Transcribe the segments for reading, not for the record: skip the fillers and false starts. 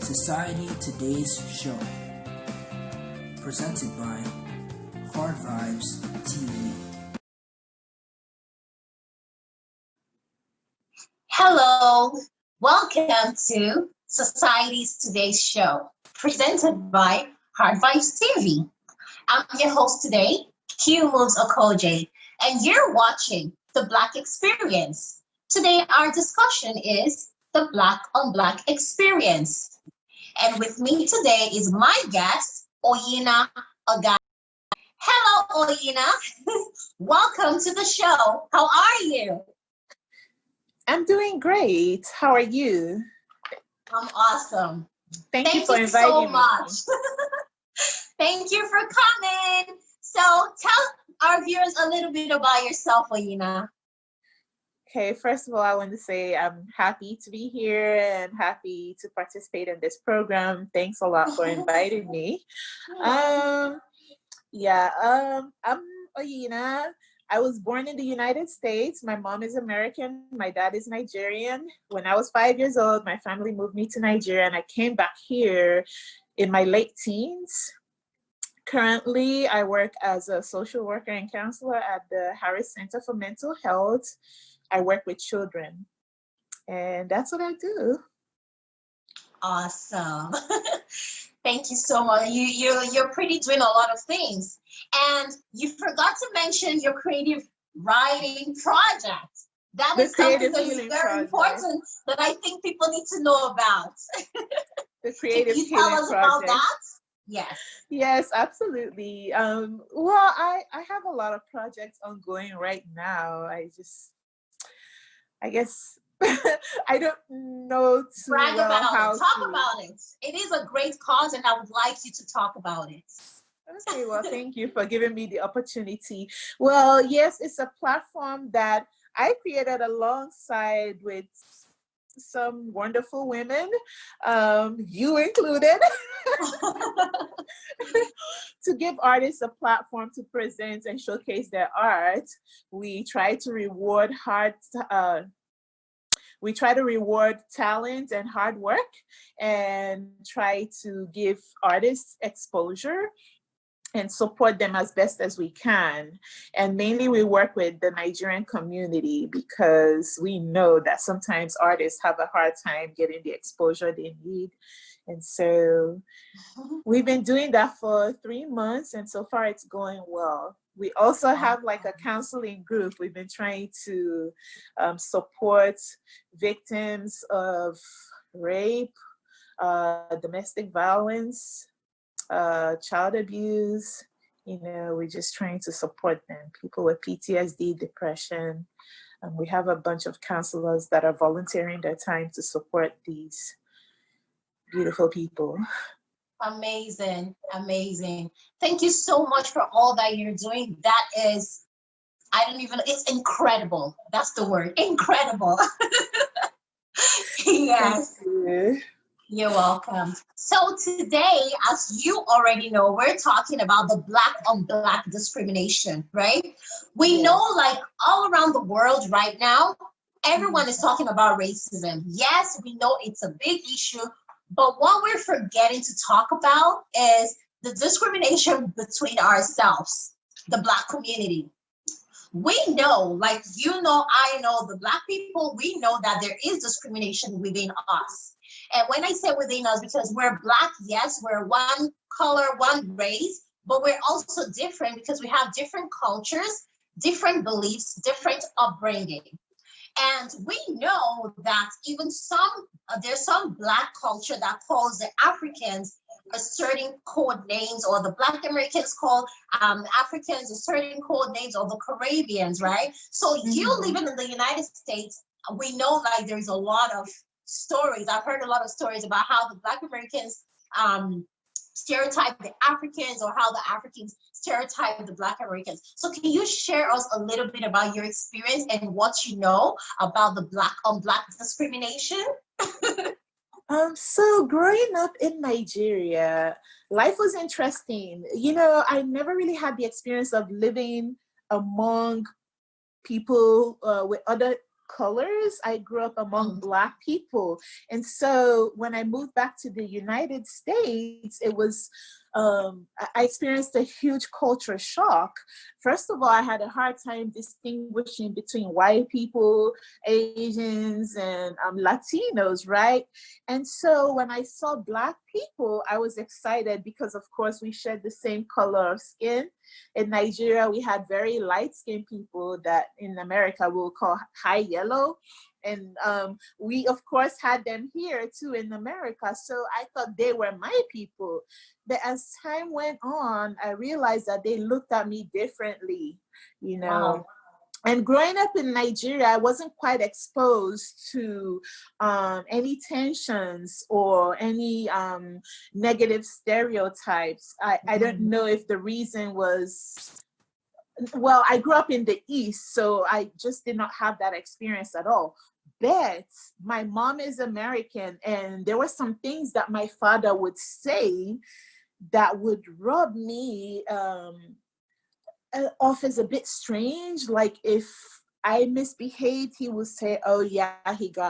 Society Today's Show, presented by Hard Vibes TV. Hello, welcome to Society's Today's Show, presented by Hard Vibes TV. I'm your host today, Q Moves Okoje, and you're watching The Black Experience. Today, our discussion is the Black on Black Experience. And with me today is my guest, Oyina Oga. Hello, Oyina. Welcome to the show. How are you? I'm doing great. How are you? I'm awesome. Thank you for inviting so me. much. Thank you for coming. So tell our viewers a little bit about yourself, Oyina. Okay, first of all, I want to say I'm happy to be here and happy to participate in this program. Thanks a lot for inviting me. I'm Oyina. I was born in the United States. My mom is American. My dad is Nigerian. When I was 5 years old, my family moved me to Nigeria and I came back here in my late teens. Currently, I work as a social worker and counselor at the Harris Center for Mental Health. I work with children, and that's what I do. Awesome. Thank you so much. You're pretty doing a lot of things. And you forgot to mention your creative writing project. That is something that is very important that I think people need to know about. The creative Can you tell us about that? Yes. Yes, absolutely. I have a lot of projects ongoing right now. I guess I don't know too Brag well about how it. Talk about it. It is a great cause, and I would like you to talk about it. Okay, well, thank you for giving me the opportunity. Well, yes, it's a platform that I created alongside with some wonderful women, you included, to give artists a platform to present and showcase their art. We try to reward talent and hard work, and try to give artists exposure and support them as best as we can. And mainly we work with the Nigerian community because we know that sometimes artists have a hard time getting the exposure they need. And so we've been doing that for 3 months, and so far it's going well. We also have like a counseling group. We've been trying to support victims of rape, domestic violence, child abuse. We're just trying to support them, people with PTSD, depression. We have a bunch of counselors that are volunteering their time to support these beautiful people. Amazing. Thank you so much for all that you're doing. That is, it's incredible. That's the word, incredible. Yes. Thank you. You're welcome. So today, as you already know, we're talking about the Black on Black discrimination, right? We know, like, all around the world right now, everyone is talking about racism. Yes, we know it's a big issue, but what we're forgetting to talk about is the discrimination between ourselves, the Black community. We know, like, I know, the Black people, we know that there is discrimination within us. And when I say within us, because we're Black, yes, we're one color, one race, but we're also different because we have different cultures, different beliefs, different upbringing. And we know that even there's some Black culture that calls the Africans a certain code names, or the Black Americans call Africans a certain code names, or the Caribbeans, right? So you living in the United States, we know, like, there's a lot of stories. I've heard a lot of stories about how the Black Americans stereotype the Africans, or how the Africans stereotype the Black Americans. So can you share us a little bit about your experience and what you know about the Black on Black discrimination? So growing up in Nigeria, life was interesting. I never really had the experience of living among people with other colors. I grew up among Mm. Black people. And so when I moved back to the United States, it was, I experienced a huge culture shock. First of all, I had a hard time distinguishing between white people, Asians, and Latinos, right? And so when I saw Black people, I was excited because, of course, we shared the same color of skin. In Nigeria, we had very light-skinned people that in America we'll call high yellow. And we, of course, had them here too in America. So I thought they were my people. But as time went on, I realized that they looked at me differently, you know. Wow. And growing up in Nigeria, I wasn't quite exposed to any tensions or any negative stereotypes. I don't know if the reason was, well, I grew up in the East, so I just did not have that experience at all. But my mom is American, and there were some things that my father would say that would rub me off as a bit strange. Like if I misbehaved, he would say, "Oh yeah,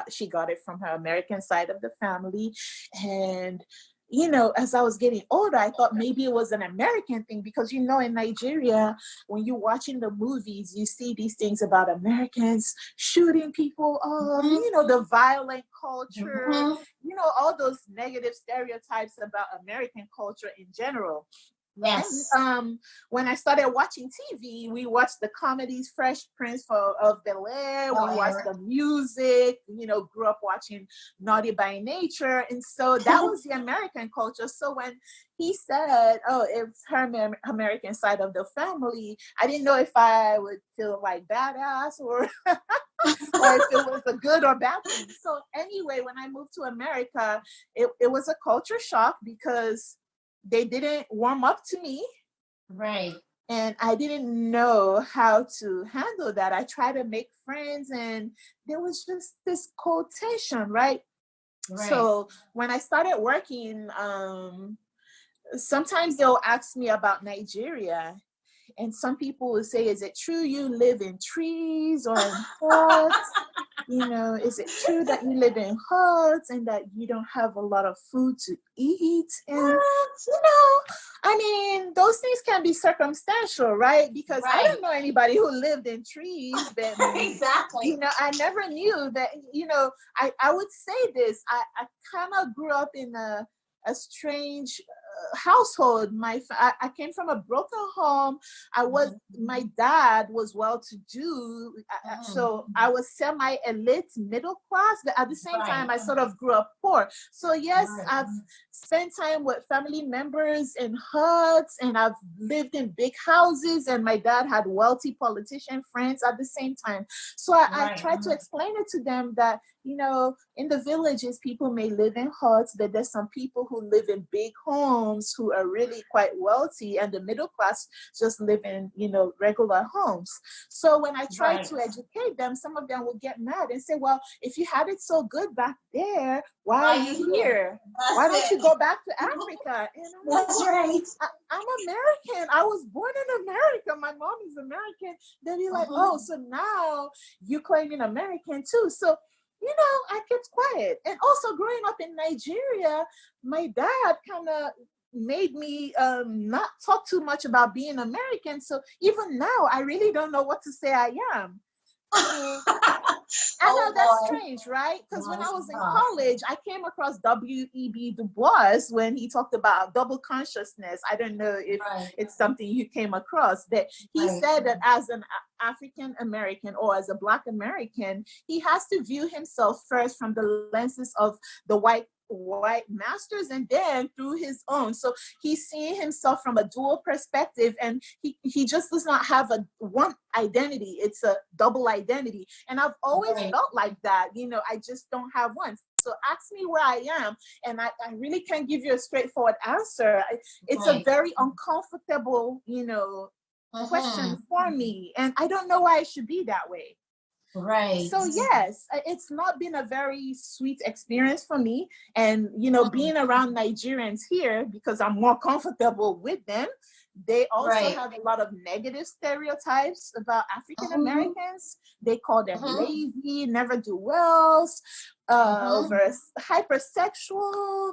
she got it from her American side of the family." And you know, as I was getting older, I thought maybe it was an American thing because, you know, in Nigeria, when you're watching the movies, you see these things about Americans shooting people up, you know, the violent culture, you know, all those negative stereotypes about American culture in general. Yes. And when I started watching TV, we watched the comedies, Fresh Prince of Bel-Air. We watched the music, you know, grew up watching Naughty by Nature. And so that was the American culture. So when he said, "Oh, it's her American side of the family," I didn't know if I would feel like badass or, or if it was a good or bad thing. So anyway, when I moved to America, it was a culture shock because they didn't warm up to me. Right. And I didn't know how to handle that. I tried to make friends and there was just this cold tension, right? So when I started working, sometimes they'll ask me about Nigeria. And some people will say, "Is it true you live in trees or in huts? You know, is it true that you live in huts and that you don't have a lot of food to eat?" And, you know, I mean, those things can be circumstantial, right? Because I don't know anybody who lived in trees, but exactly. you know, I never knew that, you know, I would say this, I kind of grew up in a strange household. I came from a broken home. My dad was well-to-do, so I was semi-elite middle class, but at the same time, I sort of grew up poor. So yes, I've spent time with family members in huts, and I've lived in big houses, and my dad had wealthy politician friends at the same time. So I tried to explain it to them that, you know, in the villages, people may live in huts, but there's some people who live in big homes who are really quite wealthy, and the middle class just live in, you know, regular homes. So when I tried to educate them, some of them would get mad and say, "Well, if you had it so good back there, why are you here? Why don't you go back to Africa?" And I'm That's right. I'm American. I was born in America. My mom is American. They'll be like, "Oh, so now you claiming American too." So, you know, I kept quiet. And also growing up in Nigeria, my dad kind of made me not talk too much about being American. So even now, I really don't know what to say I am. I know that's strange, right? Because when I was in college, I came across W.E.B. Du Bois when he talked about double consciousness. I don't know if it's something you came across, but he said that as an African American or as a Black American, he has to view himself first from the lenses of the white masters and then through his own. So he's seeing himself from a dual perspective, and he just does not have a one identity. It's a double identity. And I've always felt like that. You know, I just don't have one. So ask me where I am, and I really can't give you a straightforward answer. It's a very uncomfortable, you know, question for me. And I don't know why it should be that way. So yes, it's not been a very sweet experience for me. And, you know, being around Nigerians here, because I'm more comfortable with them, They also Right. have a lot of negative stereotypes about African Americans. They call them lazy, never do wells, over hypersexual,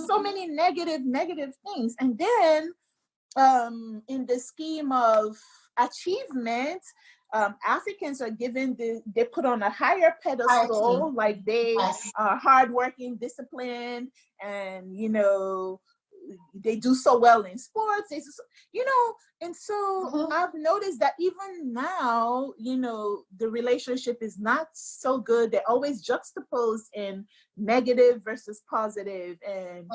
so many negative things. And then in the scheme of achievement, Africans are given they put on a higher pedestal, like they are hardworking, disciplined, and they do so well in sports. And so I've noticed that even now, the relationship is not so good. They're always juxtaposed in negative versus positive, and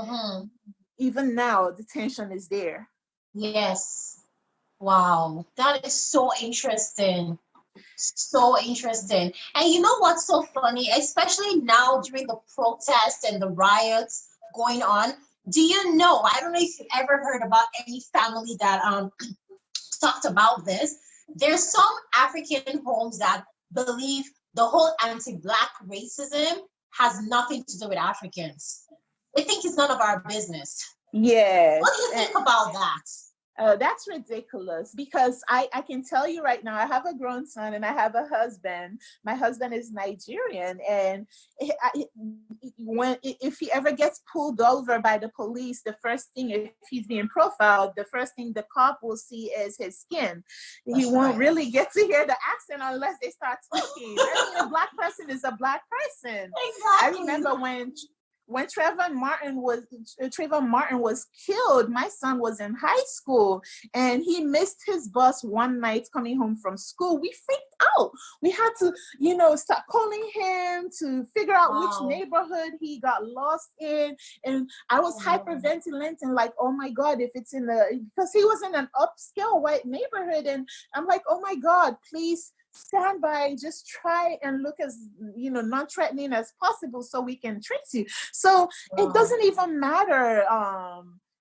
even now the tension is there. Yes. Wow. That is so interesting. So interesting. And you know what's so funny, especially now during the protests and the riots going on? Do you know? I don't know if you've ever heard about any family that talked about this. There's some African homes that believe the whole anti-Black racism has nothing to do with Africans. They think it's none of our business. Yes. What do you think about that? That's ridiculous, because I can tell you right now, I have a grown son and I have a husband. My husband is Nigerian, and if he ever gets pulled over by the police, the first thing, if he's being profiled, the first thing the cop will see is his skin. He won't really get to hear the accent unless they start speaking. I mean, a Black person is a Black person. Exactly. I remember when Trayvon Martin was killed, my son was in high school and he missed his bus one night coming home from school. We freaked out. We had to, start calling him to figure out which neighborhood he got lost in. And I was hyperventilating, like, oh my God, if it's because he was in an upscale white neighborhood. And I'm like, oh my God, please stand by, just try and look as non-threatening as possible so we can trace you. So it doesn't even matter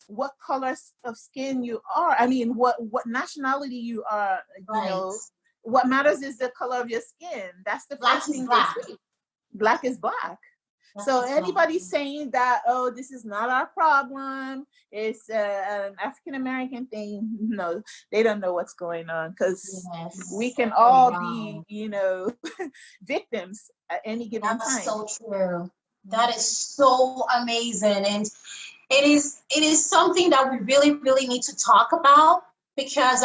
what color of skin you are. I mean, what nationality you are. What matters is the color of your skin. That's the first thing they say. Black is Black. So anybody saying that, oh, this is not our problem, it's an African-American thing, no, they don't know what's going on, because we can all be, victims at any given time. That's so true. That is so amazing. And it is something that we really, really need to talk about, because,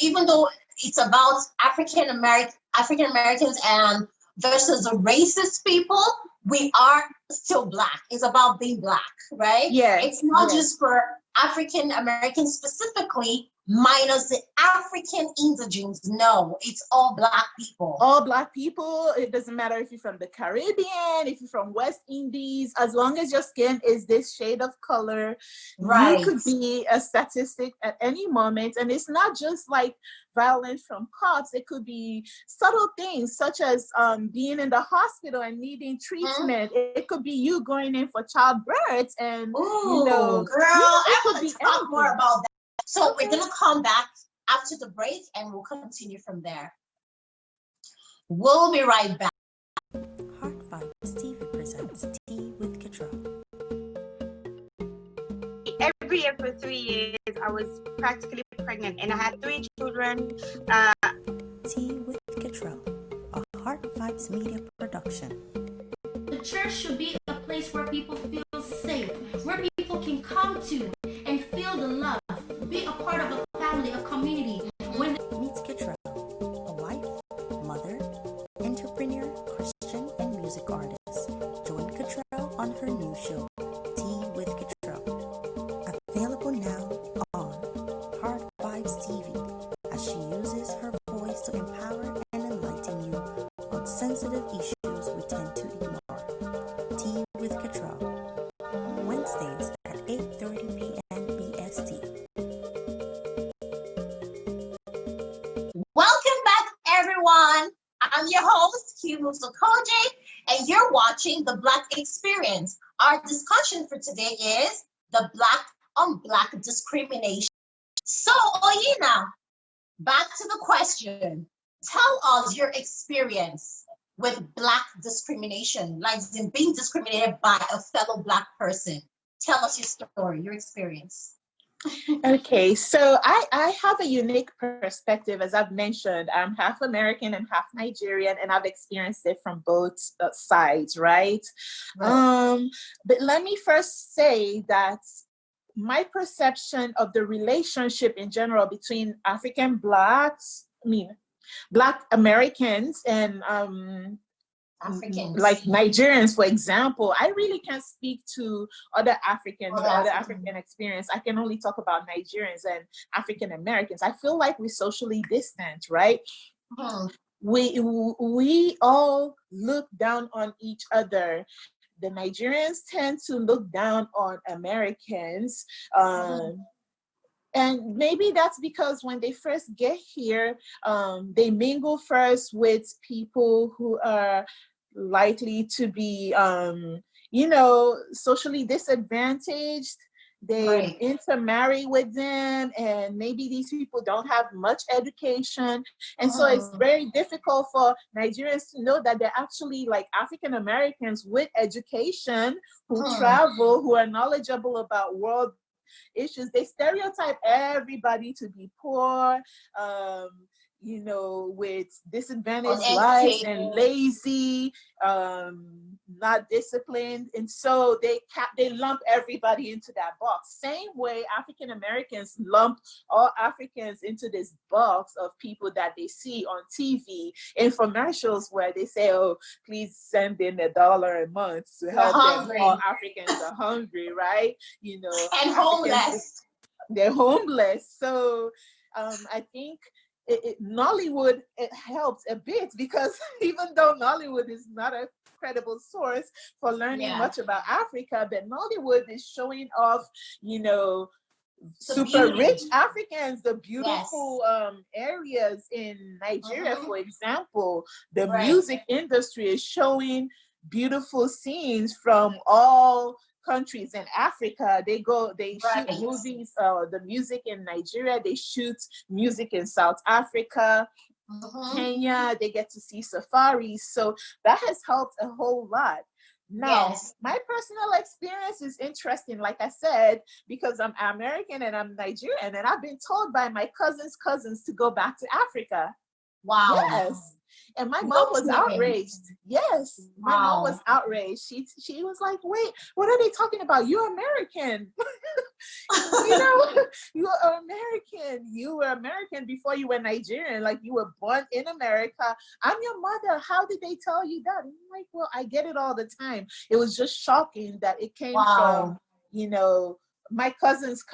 even though it's about African Americans and versus the racist people, we are still Black. It's about being Black, right? Yeah. It's not just for African Americans specifically, minus the African indigenes. No, it's all Black people. All Black people. It doesn't matter if you're from the Caribbean, if you're from West Indies, as long as your skin is this shade of color, you could be a statistic at any moment. And it's not just like violence from cops. It could be subtle things such as being in the hospital and needing treatment. It could be you going in for childbirth, and girl, I want to talk more about that. So we're gonna come back after the break and we'll continue from there. We'll be right back. Heart Vibes TV presents Tea with Katra. Every year for 3 years, I was practically pregnant, and I had 3 children. Tea with Katra, a Heart Vibes media production. The church should be a place where people feel safe, where people can come to and feel the love, be a part of a family, a community. When Meets Katra, a wife, mother, entrepreneur, Christian, and music artist. Join Katra on her new show, Tea with Katra. Available now on Heart Vibes TV, as she uses her voice to empower and enlighten you on sensitive issues we tend to ignore. Tea with Katra, Wednesdays at 8:30 p.m. EST. Welcome back, everyone. I'm your host, Kimu Sokoje, and you're watching The Black Experience. Our discussion for today is the Black on Black discrimination. So, Oyina, back to the question. Tell us your experience with Black discrimination, like being discriminated by a fellow Black person. Tell us your story, your experience. Okay, so I have a unique perspective. As I've mentioned, I'm half American and half Nigerian, and I've experienced it from both sides, right? Right. But let me first say that my perception of the relationship in general between African Blacks, Black Americans and like Africans. Nigerians, for example, I really can't speak to other Africans Other or other African. African experience. I can only talk about Nigerians and African Americans. I feel like we're socially distant, right? Hmm. We all look down on each other. The Nigerians tend to look down on Americans. And maybe that's because when they first get here, they mingle first with people who are likely to be, socially disadvantaged. They Right. intermarry with them, and maybe these people don't have much education. And so it's Hmm. very difficult for Nigerians to know that they're actually like African Americans with education who Hmm. travel, who are knowledgeable about world issues. They stereotype everybody to be poor, with disadvantaged lives and Uneducated. lazy, not disciplined, and so they lump everybody into that box. Same way African Americans lump all Africans into this box of people that they see on TV infomercials where they say, "Oh, please send in $1 a month to We're help them." All hungry Africans are hungry, right? and Africans, homeless. they're homeless. So I think Nollywood, it helps a bit because even though Nollywood is not a credible source for learning Yeah. much about Africa, but Nollywood is showing off, The super rich beauty. Africans, the Yes. beautiful areas in Nigeria, Hmm. for example. The Right. music industry is showing beautiful scenes from all countries in Africa. They shoot Right. movies, the music in Nigeria, they shoot music in South Africa, Hmm. Kenya, they get to see safaris. So that has helped a whole lot. Now, Yes. my personal experience is interesting, like I said, because I'm American and I'm Nigerian, and I've been told by my cousins to go back to Africa. Wow. Yes. And my mom No was kidding. outraged. Yes, my mom was Wow. outraged. She was like, "Wait, what are they talking about? You're American." you know, you are American. You were American before you were Nigerian. Like you were born in America. I'm your mother. How did they tell you that? And I'm like, well, I get it all the time. It was just shocking that it came from, Wow. you know, my cousins,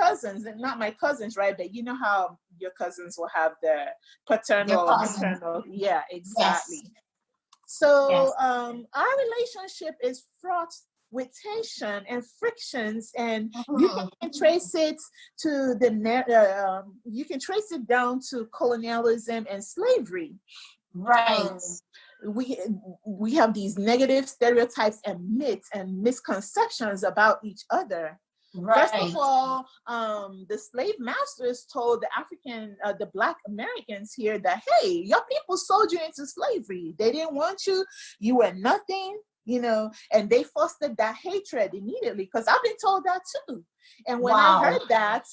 and not my cousins, right? But you know how your cousins will have their Their paternal or cousins. maternal. Yeah, Yes. exactly. So Yes. our relationship is fraught with tension and frictions, and you Hmm. can trace it to you can trace it down to colonialism and slavery. Right. Um, we we have these negative stereotypes and myths and misconceptions about each other. First of Right. all, the slave masters told the Black Americans here that, hey, your people sold you into slavery. They didn't want you. You were nothing, and they fostered that hatred immediately because I've been told that too. And when I Wow. heard that,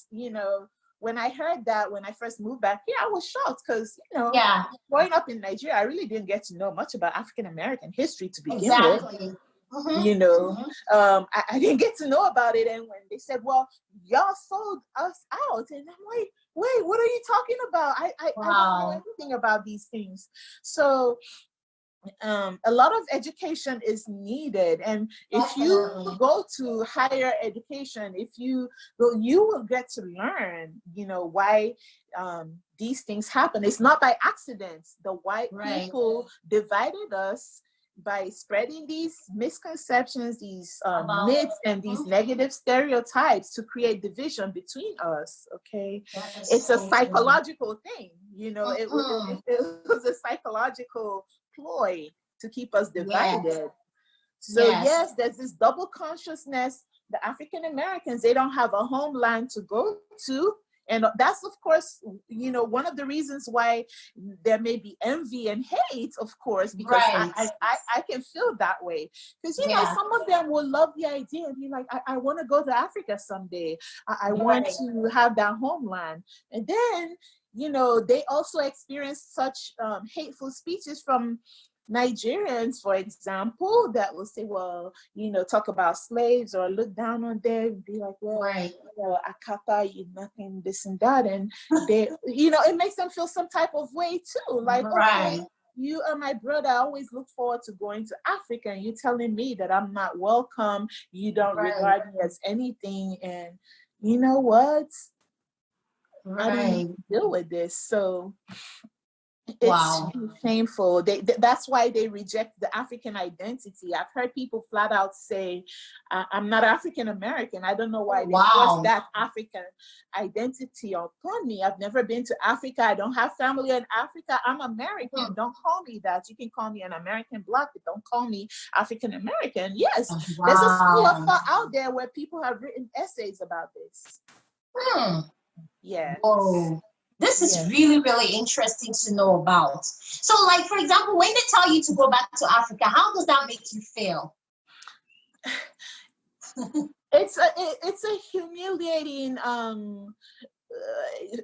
when I first moved back here, I was shocked because, Yeah. growing up in Nigeria, I really didn't get to know much about African American history to begin with. Exactly. you Hmm. know Hmm. I didn't get to know about it, and when they said, well, y'all sold us out, and I'm like, wait, what are you talking about? I don't know Wow. anything about these things. So a lot of education is needed, and if you Definitely. go to higher education, you will get to learn why these things happen. It's not by accident. The white Right. people divided us by spreading these misconceptions, these About. myths, and these Mhm. negative stereotypes to create division between us. Okay, That is it's a so true. psychological thing. Hmm. It was a psychological ploy to keep us Yes. divided. So Yes. yes, there's this double consciousness. The African Americans, they don't have a homeland to go to. And that's, of course, one of the reasons why there may be envy and hate, of course, because I can feel that way. Because, some of them will love the idea and be like, I want to go to Africa someday. I want to have that homeland. And then, they also experience such hateful speeches from Nigerians, for example, that will say, well, talk about slaves or look down on them and be like, well, Akata, you nothing, this and that. And they, it makes them feel some type of way too. Like, okay, you are my brother. I always look forward to going to Africa, and you telling me that I'm not welcome. You don't regard me as anything. And you know what? I don't need to deal with this. So it's shameful. That's why they reject the African identity. I've heard people flat out say, I'm not African American. I don't know why they force that African identity upon me. I've never been to Africa. I don't have family in Africa. I'm American. Don't call me that. You can call me an American Black, but don't call me African American. Yes, there's a school of thought out there where people have written essays about this. Yeah. Whoa. This is really, really interesting to know about. So, like, for example, when they tell you to go back to Africa, how does that make you feel? It's a humiliating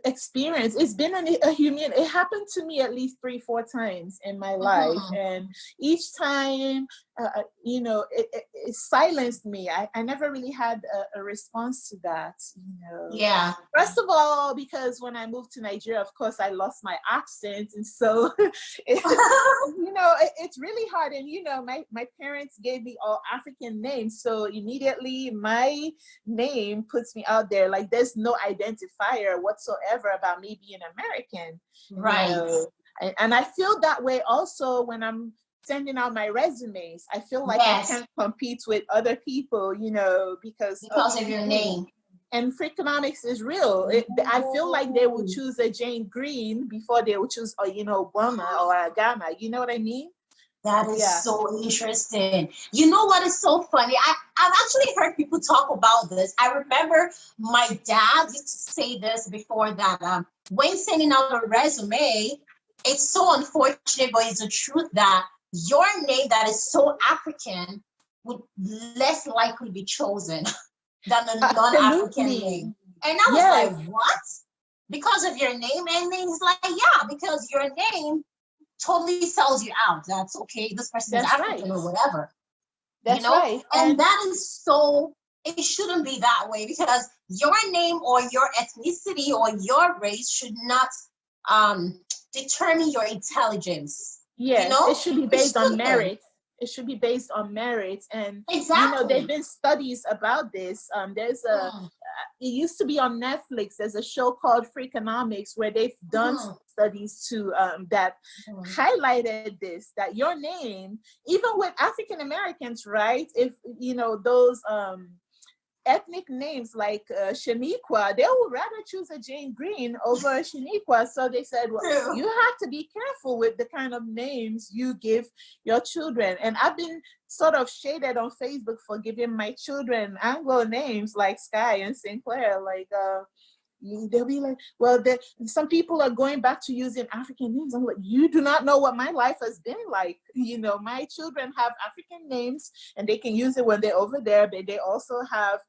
experience. It's been it happened to me at least 3-4 times in my life, and each time it silenced me. I never really had a response to that. First of all, because when I moved to Nigeria, of course, I lost my accent, and so it's really hard. And my parents gave me all African names, so immediately my name puts me out there. Like, there's no identifier whatsoever about me being American. And I feel that way also when I'm sending out my resumes. I feel like I can't compete with other people, because of your name. And Freakonomics is real. I feel like they would choose a Jane Green before they would choose Obama or a Ghana. You know what I mean? That is so interesting. You know what is so funny? I've actually heard people talk about this. I remember my dad used to say this before, that when sending out a resume, it's so unfortunate, but it's the truth, that your name that is so African would less likely be chosen than a non-African name. And I was like, what? Because of your name? And he's like, yeah, because your name totally sells you out. That's okay. This person is African or whatever. That's right. And that is so, it shouldn't be that way, because your name or your ethnicity or your race should not determine your intelligence. Yes, it should be based on merit. It should be based on merit. And there've been studies about this. There's it used to be on Netflix. There's a show called Freakonomics where they've done studies to that highlighted this, that your name, even with African Americans, right? If those ethnic names like Shaniqua, they would rather choose a Jane Green over Shaniqua. So they said, well, you have to be careful with the kind of names you give your children. And I've been sort of shaded on Facebook for giving my children Anglo names like Sky and Sinclair. Like, they'll be like, well, some people are going back to using African names. I'm like, you do not know what my life has been like. My children have African names and they can use it when they're over there, but they also have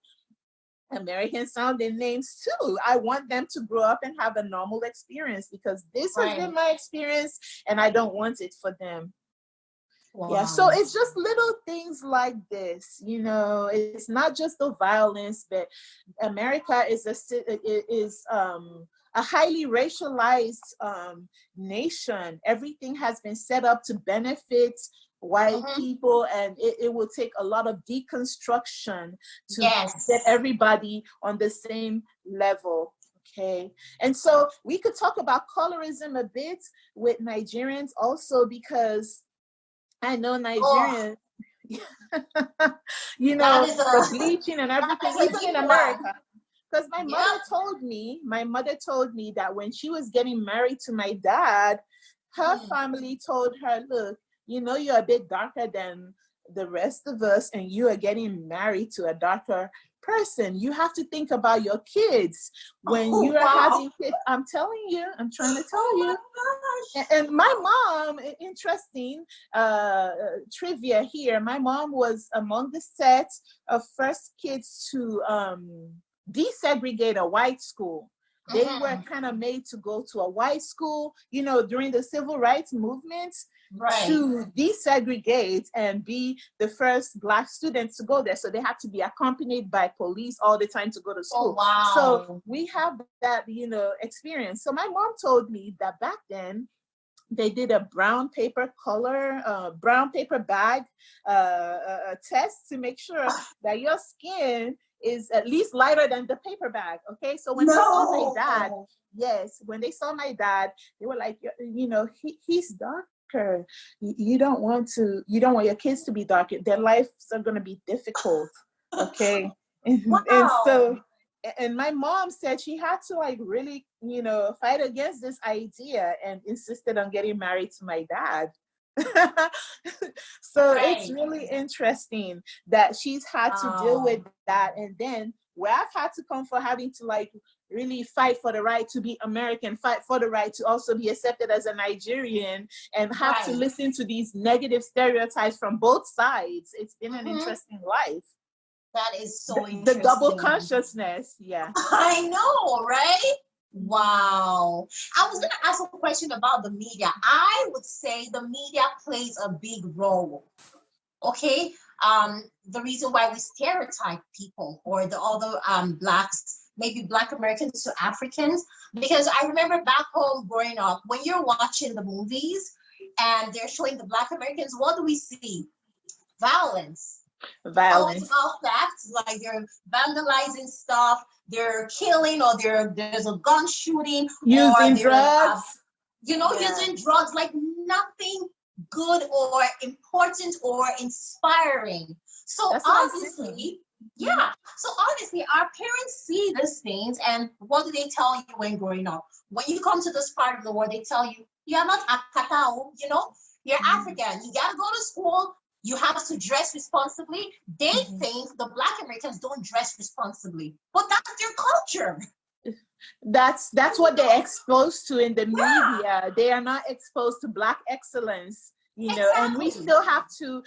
American sounding names too. I want them to grow up and have a normal experience, because this has been my experience and I don't want it for them. Wow. Yeah, so it's just little things like this, it's not just the violence, but America is a highly racialized nation. Everything has been set up to benefit white people, and it will take a lot of deconstruction to get everybody on the same level. Okay, and so we could talk about colorism a bit with Nigerians also, because I know Nigerians, the bleaching and everything, even in America. Because my mother told me that when she was getting married to my dad, her family told her, look, you're a bit darker than the rest of us, and you are getting married to a darker person. You have to think about your kids when Oh, you are wow. having kids. I'm telling you, I'm trying to tell Oh you. my gosh. And my mom, interesting trivia here, my mom was among the set of first kids to desegregate a white school. They were kind of made to go to a white school, you know, during the civil rights movement, Right. to desegregate and be the first Black students to go there. So they had to be accompanied by police all the time to go to Oh, school. wow. So we have that, you know, experience. So my mom told me that back then, they did a brown paper bag test to make sure that your skin is at least lighter than the paper bag. Okay, so when they saw my dad, No. yes, when they saw my dad, they were like, you know, he's darker. You don't want your kids to be darker. Their lives are gonna be difficult. Okay, and Wow. so. And my mom said she had to like really, you know, fight against this idea and insisted on getting married to my dad. So it's Right. really interesting that she's had to deal with that. And then where I've had to come for having to like really fight for the right to be American, fight for the right to also be accepted as a Nigerian, and have to Right. listen to these negative stereotypes from both sides. It's been an Mhm. interesting life. That is so The interesting. double consciousness, yeah. I know, right? Wow. I was going to ask a question about the media. I would say the media plays a big role. Okay. The reason why we stereotype people or the other blacks, maybe Black Americans to Africans, because I remember back home growing up, when you're watching the movies and they're showing the Black Americans, what do we see? Violence. Always Violence. about facts, like they're vandalizing stuff, they're killing, or there's a gun shooting, Using or they're drugs. Yeah. using drugs, like nothing good or important or inspiring. So That's what I'm saying. obviously, yeah. So obviously, our parents see these things, and what do they tell you when growing up? When you come to this part of the world, they tell you, "You're not Akatao, you know, you're African. You gotta go to school. You have to dress responsibly." They think the Black Americans don't dress responsibly, but that's their culture. That's what they're exposed to in the Yeah. media. They are not exposed to Black excellence, you know, and we Exactly. still have to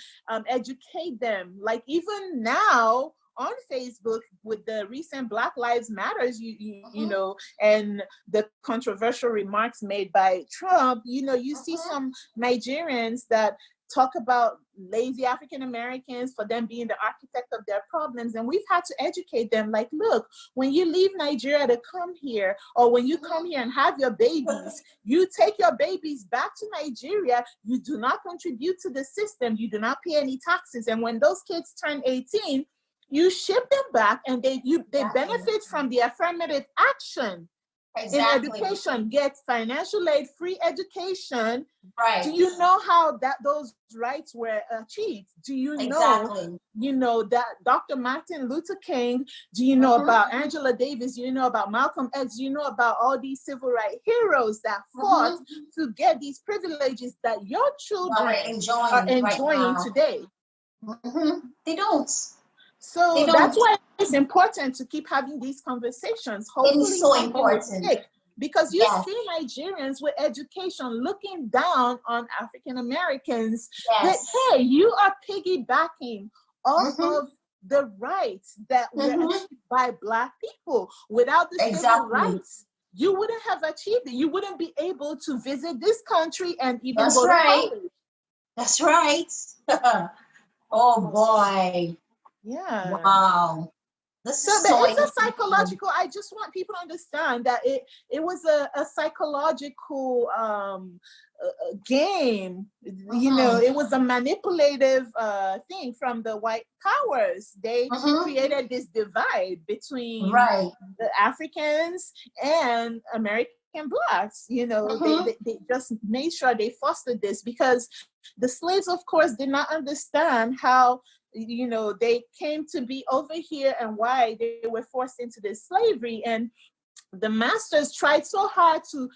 educate them. Like even now on Facebook with the recent Black Lives Matters, you know, and the controversial remarks made by Trump, you know, you see some Nigerians that talk about lazy African Americans for them being the architect of their problems. And we've had to educate them like, look, when you leave Nigeria to come here, or when you come here and have your babies, you take your babies back to Nigeria, you do not contribute to the system, you do not pay any taxes. And when those kids turn 18, you ship them back and they benefit from the affirmative action. Exactly. In education, get financial aid, free education. Right. Do you know how those rights were achieved? Do you Exactly. know that Dr. Martin Luther King? Do you know about Angela Davis? Do you know about Malcolm X? Do you know about all these civil rights heroes that fought to get these privileges that your children are enjoying today? They don't. So They that's don't. why it's important to keep having these conversations. It Hopefully is so something will important. stick. Because you Yes. see Nigerians with education looking down on African Americans that, Yes. hey, you are piggybacking off of the rights that were achieved by Black people. Without the civil Exactly. rights, you wouldn't have achieved it. You wouldn't be able to visit this country and even That's go right. to college. That's right. Oh boy. Yeah. Wow. This So is so it's a interesting. psychological. I just want people to understand that it was a psychological game. You know, it was a manipulative thing from the white powers. They created this divide between the Africans and American Blacks. You know, they just made sure they fostered this because the slaves, of course, did not understand how, you know, they came to be over here and why they were forced into this slavery. And the masters tried so hard to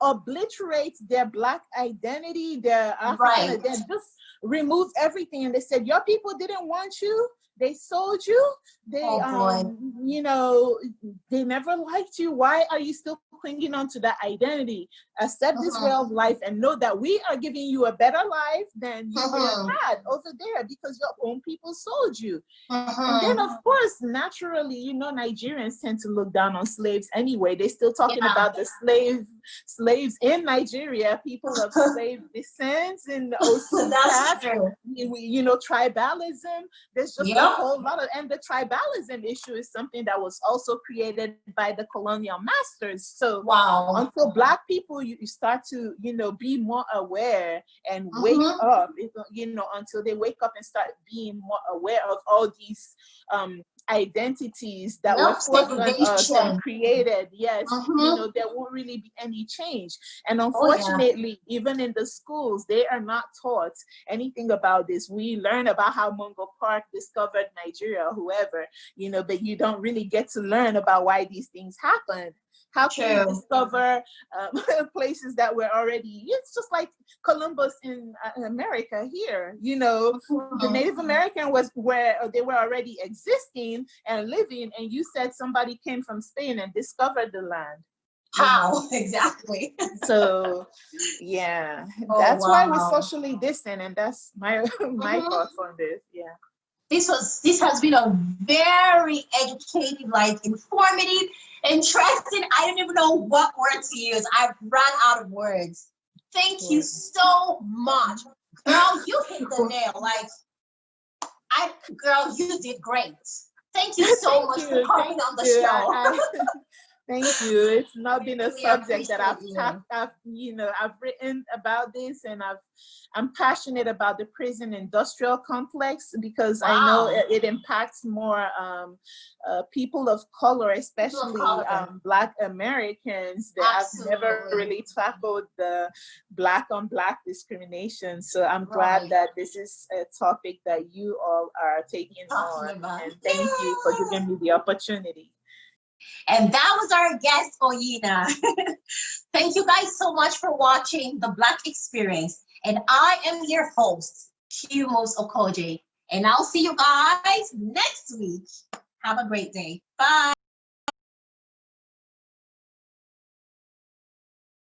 obliterate their Black identity, their African identity, just remove everything. And they said, your people didn't want you. They sold you. They, Oh boy. you know, they never liked you. Why are you still clinging on to that identity? Accept this way of life and know that we are giving you a better life than you would have had over there because your own people sold you. And then, of course, naturally, you know, Nigerians tend to look down on slaves anyway. They're still talking about the slaves in Nigeria, people of slave descent, and also That's true. you know, tribalism. There's just a whole lot of, and the tribalism issue is something that was also created by the colonial masters. So until Black people, you start to, you know, be more aware and wake up, you know, until they wake up and start being more aware of all these identities that were forced on us and created, you know, there won't really be any change. And unfortunately, even in the schools, they are not taught anything about this. We learn about how Mungo Park discovered Nigeria or whoever, you know, but you don't really get to learn about why these things happened. How can you discover places that were already, it's just like Columbus in America here, you know, the Native American was where they were already existing and living, and you said somebody came from Spain and discovered the land. How? Exactly. So, yeah, that's why we're socially distant, and that's my thoughts on this. Yeah. This has been a very educative, like informative, interesting. I don't even know what word to use. I've run out of words. Thank you so much. Girl, you hit the nail. Like, girl, you did great. Thank you so much for coming on the show. Thank you. It's not been a subject that I've written about this, and I'm passionate about the prison industrial complex because I know it impacts more people of color, especially Black Americans. That I've never really tackled the Black on Black discrimination. So I'm glad that this is a topic that you all are taking on. And thank you for giving me the opportunity. And that was our guest, Oyina. Thank you guys so much for watching The Black Experience. And I am your host, Qmos Okoje. And I'll see you guys next week. Have a great day. Bye.